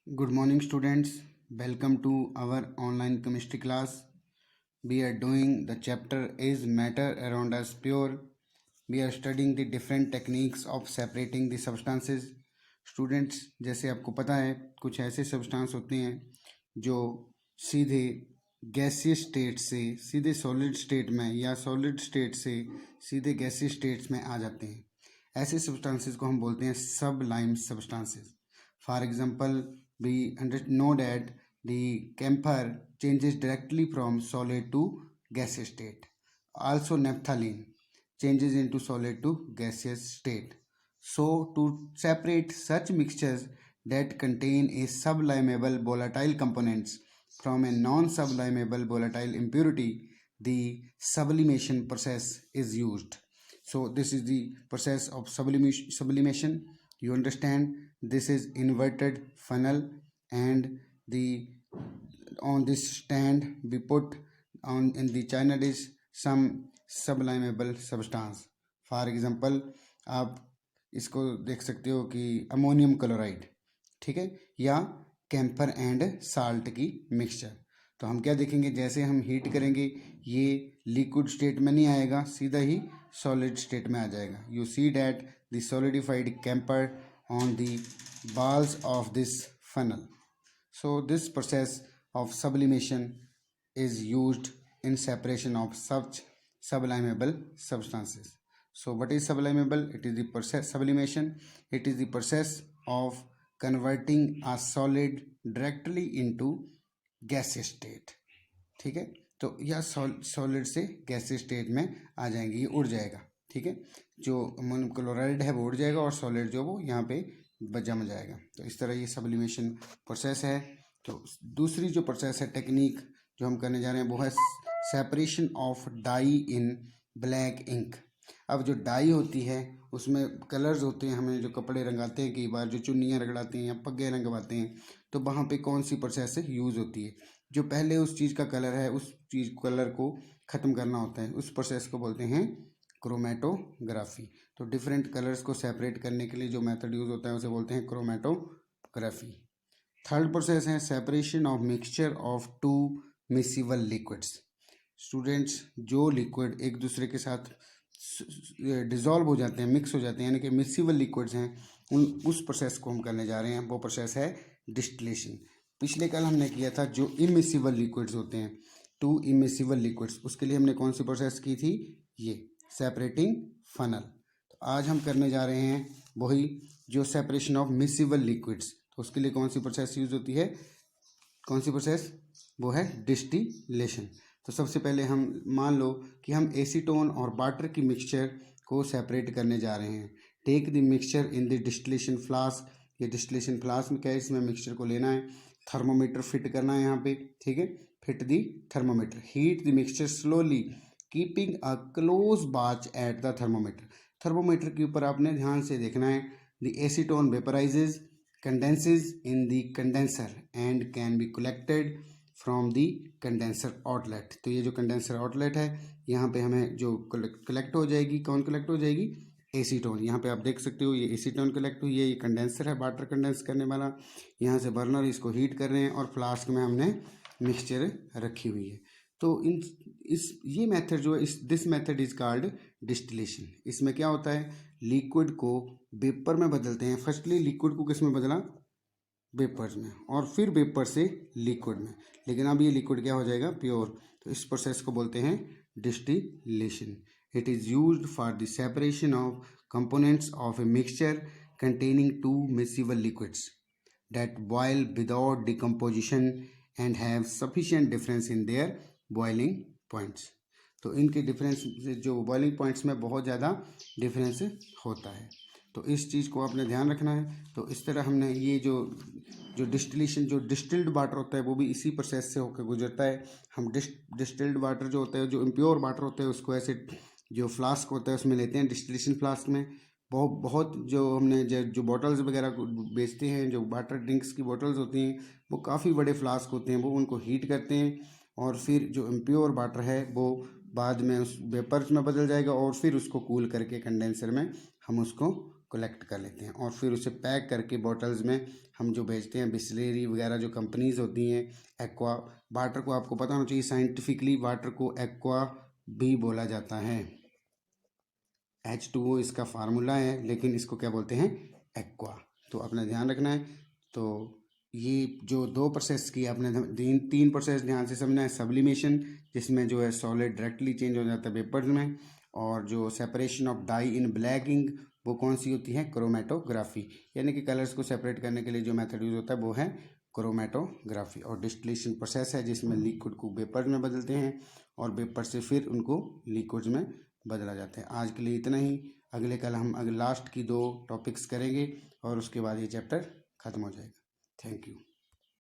Good morning, students. Welcome to our online chemistry class. We are doing the chapter Is Matter Around Us Pure? We are studying the different techniques of separating the substances. Students, जैसे आपको पता है कुछ ऐसे substance होते हैं जो सीधे गैसीय स्टेट से सीधे सॉलिड स्टेट में या सॉलिड स्टेट से सीधे गैसीय स्टेट्स में आ जाते हैं. ऐसे सब्सटेंसेस को हम बोलते हैं Sublime substances. For example, we know that the camphor changes directly from solid to gaseous state. Also, naphthalene changes into solid to gaseous state. So, to separate such mixtures that contain a sublimable volatile components from a non-sublimable volatile impurity, the sublimation process is used. So, this is the process of sublimation. You understand, this is inverted funnel, and the on this stand we put on in the china dish some sublimable substance. For example, आप इसको देख सकते हो कि ammonium chloride, ठीक है, या camphor and salt की मिक्सचर. तो हम क्या देखेंगे, जैसे हम हीट करेंगे ये लिक्विड स्टेट में नहीं आएगा, सीधा ही सॉलिड स्टेट में आ जाएगा. You see that the solidified camphor on the balls of this funnel. So this process of sublimation is used in separation of such sublimable substances. So what is sublimable? It is the process sublimation. It is the process of converting a solid directly into gaseous state. ठीक है, तो यह solid से gases state में आ जाएंगे, ये उड़ जाएगा. ठीक है, जो अमोनियम क्लोराइड है वो उड़ जाएगा और सॉलिड जो वो यहाँ पे जम जाएगा. तो इस तरह ये सब्लिमेशन प्रोसेस है. तो दूसरी जो प्रोसेस है, टेक्निक जो हम करने जा रहे हैं, वो है separation of dye in black ink. अब जो डाई होती है उसमें कलर्स होते हैं, हमें जो कपड़े रंगाते हैं, कई बार जो चुन्नियाँ रगड़ाते हैं या पग्गे रंगवाते हैं, तो वहाँ पे कौन सी प्रोसेस यूज़ होती है. जो पहले उस चीज़ का कलर है उस चीज़ कलर को ख़त्म करना होता है, उस प्रोसेस को बोलते हैं क्रोमेटोग्राफी. तो डिफरेंट कलर्स को सेपरेट करने के लिए जो मेथड यूज़ होता है उसे बोलते हैं क्रोमेटोग्राफी. थर्ड प्रोसेस है separation of mixture of to miscible liquids. Students, जो लिक्विड एक दूसरे के साथ डिज़ोल्व हो जाते हैं, मिक्स हो जाते हैं, यानी कि मिसिबल लिक्विड्स हैं, उस प्रोसेस को हम करने जा रहे हैं. वो प्रोसेस है डिस्टिलेशन. पिछले कल हमने किया था जो इमिसिबल लिक्विड्स होते हैं, टू इमिसिबल लिक्विड्स, उसके लिए हमने कौन सी प्रोसेस की थी, ये सेपरेटिंग फनल. तो आज हम करने जा रहे हैं वही जो सेपरेशन ऑफ मिसिबल लिक्विड्स. तो उसके लिए कौन सी प्रोसेस यूज़ होती है, कौन सी प्रोसेस, वो है डिस्टिलेशन. तो सबसे पहले हम मान लो कि हम एसीटोन और वाटर की मिक्सचर को सेपरेट करने जा रहे हैं. Take the mixture in the distillation flask. ये डिस्टिलेशन फ्लास्क में क्या है, इसमें मिक्सचर को लेना है, थर्मोमीटर फिट करना है यहाँ पे. ठीक है, fit the thermometer, heat the mixture slowly keeping a close watch at the thermometer. Thermometer के ऊपर आपने ध्यान से देखना है. The acetone vaporises condenses in the condenser and can be collected from the condenser outlet. तो ये जो कंडेंसर आउटलेट है यहाँ पे हमें जो कलेक्ट हो जाएगी, कौन कलेक्ट हो जाएगी, एसीटोन. यहाँ पे आप देख सकते हो ये एसीटोन कलेक्ट हुई है, ये कंडेंसर है वाटर कंडेंस करने वाला. यहाँ से बर्नर इसको हीट कर रहे हैं और फ्लास्क में हमने मिक्सचर रखी हुई है. तो ये मेथड जो है, this method is called distillation. इसमें क्या होता है, लिक्विड को वेपर में बदलते हैं. फर्स्टली लिक्विड को किस में बदला, वेपर्स में, और फिर वेपर से लिक्विड में. लेकिन अब ये लिक्विड क्या हो जाएगा, प्योर. तो इस प्रोसेस को बोलते हैं distillation. It is used for the separation of components of a mixture containing two miscible liquids that boil without decomposition and have sufficient difference in their boiling points. तो इनके डिफरेंस जो boiling points में बहुत ज़्यादा difference होता है. तो इस चीज़ को आपने ध्यान रखना है. तो इस तरह हमने ये जो डिस्टिलेशन, जो डिस्टिल्ड वाटर होता है वो भी इसी प्रोसेस से होकर गुजरता है. हम डिस्टिल्ड वाटर जो होता है, जो इम्प्योर वाटर होता है, उसको ऐसे जो फ्लास्क होता है उसमें लेते हैं, डिस्टिलेशन फ्लास्क में. बहुत जो हमने जो बॉटल्स वगैरह बेचते हैं, जो वाटर ड्रिंक्स की बॉटल्स होती हैं, वो काफ़ी बड़े फ्लास्क होते हैं, वो उनको हीट करते हैं और फिर जो इम्प्योर वाटर है वो बाद में उस वेपर्स में बदल जाएगा और फिर उसको कूल करके कंडेंसर में हम उसको कलेक्ट कर लेते हैं और फिर उसे पैक करके बॉटल्स में हम जो बेचते हैं, बिस्लेरी वगैरह जो कंपनीज होती हैं, एक्वा वाटर को आपको पता होना चाहिए साइंटिफिकली वाटर को एक्वा भी बोला जाता है। H2O इसका फार्मूला है, लेकिन इसको क्या बोलते हैं, एक्वा। तो अपना ध्यान रखना है। तो ये जो दो प्रोसेस की आपने तीन प्रोसेस ध्यान से समझना है। सब्लिमेशन, जिसमें जो है सॉलिड डायरेक्टली चेंज हो जाता है वेपर्स में, और जो separation of dye in black ink वो कौन सी होती है, क्रोमेटोग्राफी, यानी कि कलर्स को सेपरेट करने के लिए जो मेथड यूज होता है वो है क्रोमेटोग्राफी। और डिस्टिलेशन प्रोसेस है जिसमें लिक्विड को वेपर्स में बदलते हैं और वेपर से फिर उनको लिक्विड्स में बदला जाता है। आज के लिए इतना ही। अगले कल हम लास्ट की 2 टॉपिक्स करेंगे और उसके बाद ये चैप्टर ख़त्म हो जाएगा। Thank you.